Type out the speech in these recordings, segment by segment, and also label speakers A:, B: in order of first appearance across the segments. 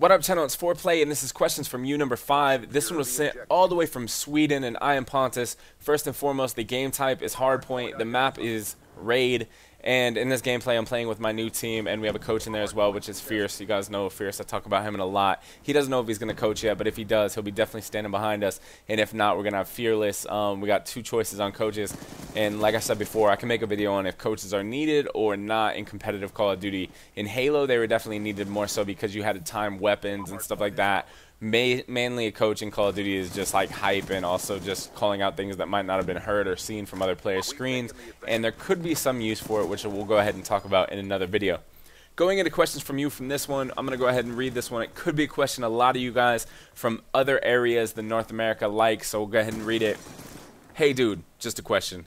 A: What up, channel? It's Foreplayy, and this is questions from you, number 5. This one was sent all the way from Sweden, and I am Pontus. First and foremost, the game type is Hardpoint. The map is Raid. And in this gameplay, I'm playing with my new team, and we have a coach in there as well, which is Fierce. You guys know Fierce. I talk about him a lot. He doesn't know if he's going to coach yet, but if he does, he'll be definitely standing behind us. And if not, we're going to have Fearless. We got 2 choices on coaches. And like I said before, I can make a video on if coaches are needed or not in competitive Call of Duty. In Halo, they were definitely needed more so because you had to time weapons and stuff like that. Mainly a coach in Call of Duty is just like hype and also just calling out things that might not have been heard or seen from other players' screens, and there could be some use for it, which we'll go ahead and talk about in another video. Going into questions from you from this one, I'm going to go ahead and read this one. It could be a question a lot of you guys from other areas than North America like, so we'll go ahead and read it. Hey dude, just a question.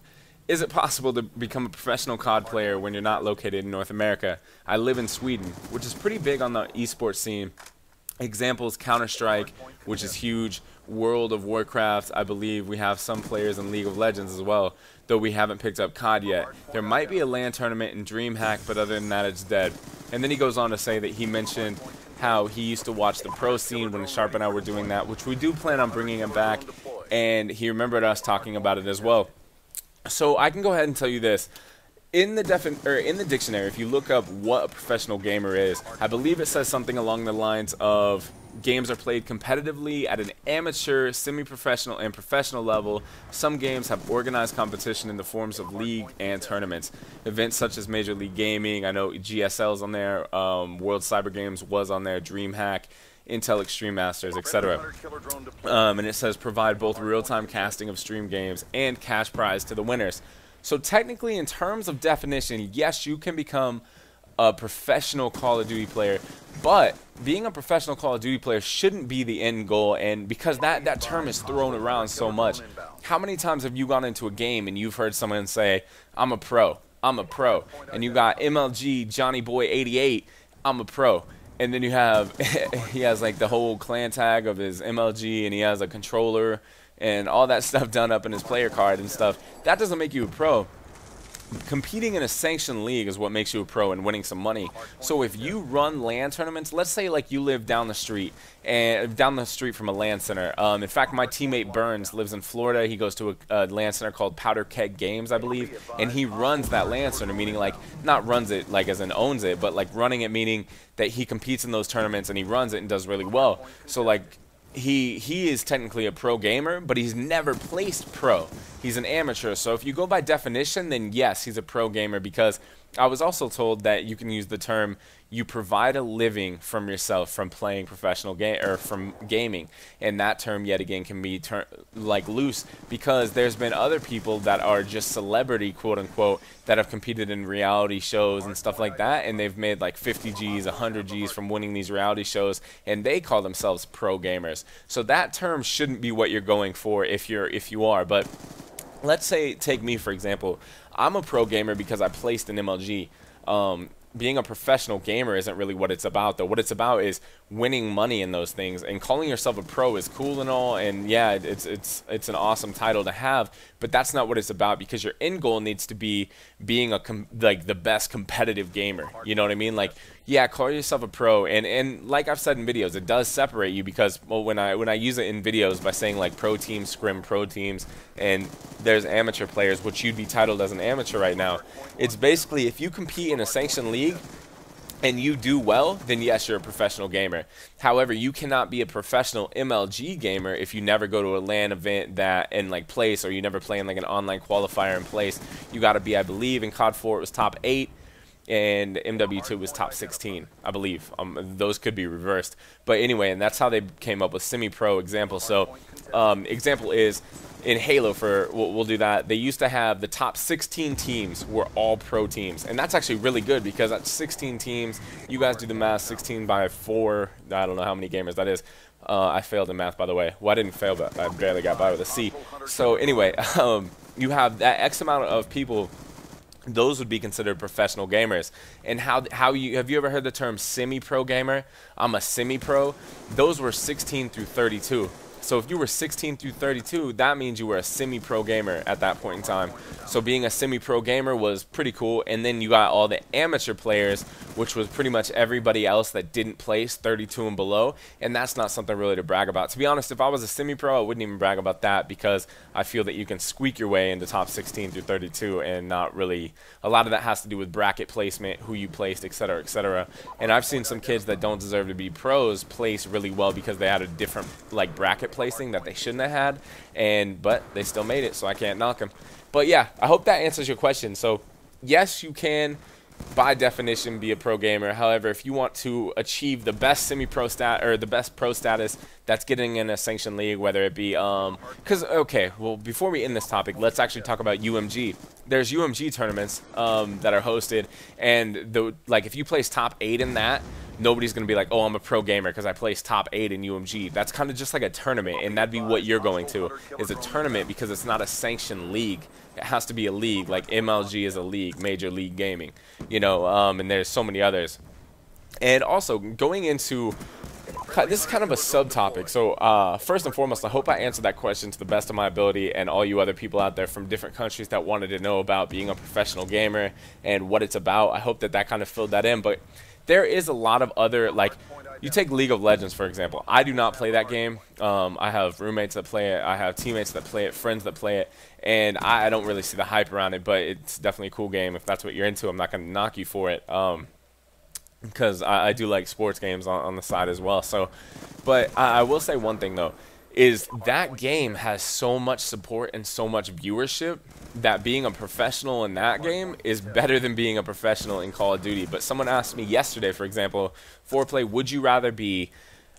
A: Is it possible to become a professional COD player when you're not located in North America? I live in Sweden, which is pretty big on the esports scene. Examples: Counter-Strike, which is huge, World of Warcraft. I believe we have some players in League of Legends as well, though we haven't picked up COD yet. There might be a LAN tournament in DreamHack, but other than that, it's dead. And then he goes on to say that he mentioned how he used to watch the pro scene when Sharp and I were doing that, which we do plan on bringing him back, and he remembered us talking about it as well. So I can go ahead and tell you this. In the dictionary, if you look up what a professional gamer is, I believe it says something along the lines of games are played competitively at an amateur, semi-professional, and professional level. Some games have organized competition in the forms of league and tournaments. Events such as Major League Gaming, I know GSL's on there, World Cyber Games was on there, DreamHack, Intel Extreme Masters, etc. And it says provide both real-time casting of stream games and cash prize to the winners. So technically, in terms of definition, yes, you can become a professional Call of Duty player, but being a professional Call of Duty player shouldn't be the end goal, and because that term is thrown around so much. How many times have you gone into a game and you've heard someone say, I'm a pro, and you got MLG Johnny Boy 88, I'm a pro. And then you have, he has like the whole clan tag of his MLG, and he has a controller and all that stuff done up in his player card and stuff. That doesn't make you a pro. Competing in a sanctioned league is what makes you a pro and winning some money. So if you run LAN tournaments, let's say like you live down the street from a LAN center. In fact, my teammate Burns lives in Florida. He goes to a LAN center called Powder Keg Games, I believe, and he runs that LAN center, meaning like not runs it like as in owns it, but like running it meaning that he competes in those tournaments and he runs it and does really well. So like he is technically a pro gamer, but he's never placed pro. He's an amateur. So if you go by definition, then yes, he's a pro gamer, because I was also told that you can use the term you provide a living from yourself from playing professional game or from gaming, and that term yet again can be like loose, because there's been other people that are just celebrity quote unquote that have competed in reality shows and stuff like that, and they've made like 50 G's 100 G's from winning these reality shows, and they call themselves pro gamers. So that term shouldn't be what you're going for if you are. But let's say, take me for example, I'm a pro gamer because I placed an MLG. Being a professional gamer isn't really what it's about, though. What it's about is winning money in those things, and calling yourself a pro is cool and all, and yeah, it's an awesome title to have, but that's not what it's about, because your end goal needs to be being like the best competitive gamer. You know what I mean? Like, yeah, call yourself a pro, and like I've said in videos, it does separate you, because well, when I use it in videos by saying like pro teams, scrim pro teams, and there's amateur players, which you'd be titled as an amateur right now. It's basically if you compete in a sanctioned league and you do well, then yes, you're a professional gamer. However, you cannot be a professional MLG gamer if you never go to a LAN event and like place, or you never play in like an online qualifier in place. You got to be, I believe, in COD 4 it was top 8. And MW2 was top 16, I believe. Those could be reversed. But anyway, and that's how they came up with semi-pro example. So example is in Halo, we'll do that. They used to have the top 16 teams were all pro teams. And that's actually really good, because that's 16 teams. You guys do the math, 16 by 4. I don't know how many gamers that is. I failed in math, by the way. Well, I didn't fail, but I barely got by with a C. So anyway, you have that X amount of people. Those would be considered professional gamers. And have you ever heard the term semi-pro gamer? I'm a semi-pro. Those were 16 through 32. So if you were 16 through 32, that means you were a semi-pro gamer at that point in time. So being a semi-pro gamer was pretty cool. And then you got all the amateur players, which was pretty much everybody else that didn't place 32 and below. And that's not something really to brag about. To be honest, if I was a semi-pro, I wouldn't even brag about that, because I feel that you can squeak your way into top 16 through 32, and not really, a lot of that has to do with bracket placement, who you placed, etc., etc. And I've seen some kids that don't deserve to be pros place really well because they had a different like bracket placing that they shouldn't have had, but they still made it, so I can't knock them. But yeah, I hope that answers your question. So yes, you can by definition be a pro gamer. However, if you want to achieve the best semi-pro stat or the best pro status, that's getting in a sanctioned league, whether it be okay, well, before we end this topic, let's actually talk about UMG. There's UMG tournaments that are hosted, and like if you place top 8 in that, nobody's going to be like, oh, I'm a pro gamer because I placed top 8 in UMG. That's kind of just like a tournament, and that'd be what you're going to, is a tournament, because it's not a sanctioned league. It has to be a league. Like MLG is a league, Major League Gaming, you know, and there's so many others. And also, going into, this is kind of a subtopic. So first and foremost, I hope I answered that question to the best of my ability, and all you other people out there from different countries that wanted to know about being a professional gamer and what it's about, I hope that that kind of filled that in. But there is a lot of other, like, you take League of Legends, for example. I do not play that game. I have roommates that play it. I have teammates that play it, friends that play it, and I don't really see the hype around it, but it's definitely a cool game. If that's what you're into, I'm not going to knock you for it, because I do like sports games on the side as well. So, but I will say one thing, though, is that game has so much support and so much viewership that being a professional in that game is better than being a professional in Call of Duty. But someone asked me yesterday, for example, Foreplayy, would you rather be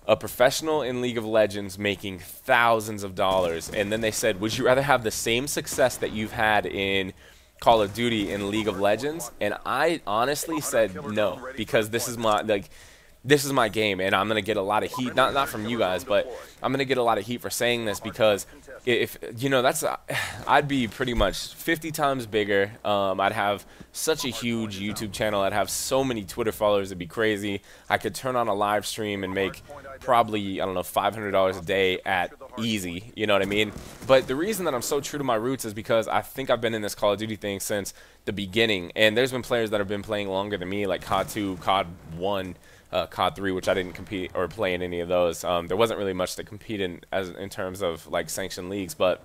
A: a professional in League of Legends making thousands of dollars, and then they said, would you rather have the same success that you've had in Call of Duty in League of Legends? And I honestly said no, because this is my, like, this is my game, and I'm going to get a lot of heat, not from you guys, but I'm going to get a lot of heat for saying this, because if, you know, I'd be pretty much 50 times bigger. I'd have such a huge YouTube channel. I'd have so many Twitter followers. It'd be crazy. I could turn on a live stream and make probably, I don't know, $500 a day at easy, you know what I mean? But the reason that I'm so true to my roots is because I think I've been in this Call of Duty thing since the beginning, and there's been players that have been playing longer than me, like COD 2, COD 1, COD 3, which I didn't compete or play in any of those. There wasn't really much to compete in in terms of like sanctioned leagues, but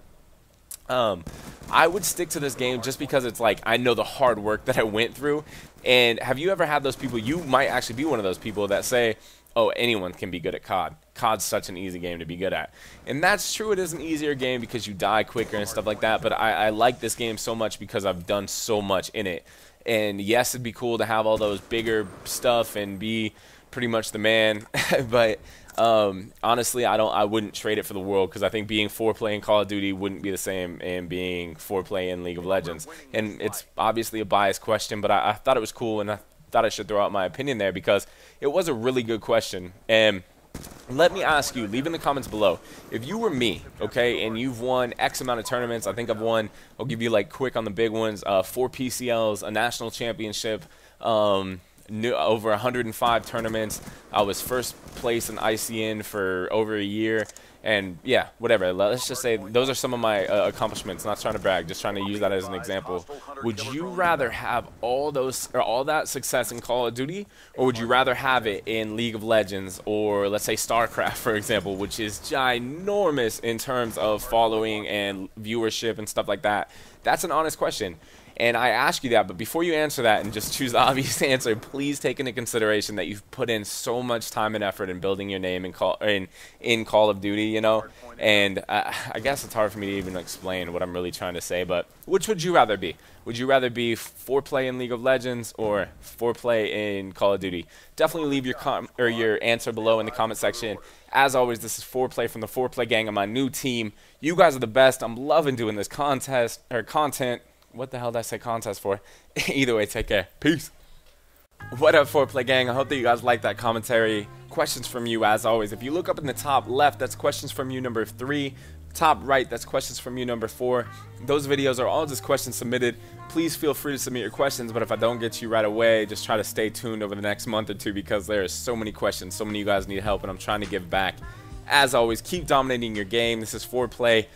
A: I would stick to this game just because it's like I know the hard work that I went through. And have you ever had those people? You might actually be one of those people that say, oh, anyone can be good at COD. COD's such an easy game to be good at. And that's true, it is an easier game because you die quicker and stuff like that, but I like this game so much because I've done so much in it. And yes, it'd be cool to have all those bigger stuff and be pretty much the man, but honestly, I wouldn't trade it for the world, because I think being Foreplayy in Call of Duty wouldn't be the same and being Foreplayy in League of Legends. And it's obviously a biased question, but I thought it was cool, and I thought I should throw out my opinion there because it was a really good question. And let me ask you, leave in the comments below, if you were me, okay, and you've won X amount of tournaments. I think I've won, I'll give you like quick on the big ones, 4 PCLs, a national championship, over 105 tournaments. I was first place in ICN for over a year, and yeah, whatever. Let's just say those are some of my accomplishments. Not trying to brag, just trying to use that as an example. Would you rather have all that success in Call of Duty, or would you rather have it in League of Legends, or let's say StarCraft, for example, which is ginormous in terms of following and viewership and stuff like that? That's an honest question. And I ask you that, but before you answer that and just choose the obvious answer, please take into consideration that you've put in so much time and effort in building your name in Call of Duty, you know. And I guess it's hard for me to even explain what I'm really trying to say, but which would you rather be? Would you rather be Foreplayy in League of Legends or Foreplayy in Call of Duty? Definitely leave your answer below in the comment section. As always, this is Foreplayy from the Foreplayy gang and my new team. You guys are the best. I'm loving doing this content. What the hell did I say contest for? Either way, take care. Peace. What up, Foreplayy gang? I hope that you guys like that commentary. Questions from you, as always. If you look up in the top left, that's questions from you number 3. Top right, that's questions from you number 4. Those videos are all just questions submitted. Please feel free to submit your questions, but if I don't get you right away, just try to stay tuned over the next month or two, because there are so many questions. So many of you guys need help, and I'm trying to give back As always, keep dominating your game. This is Foreplay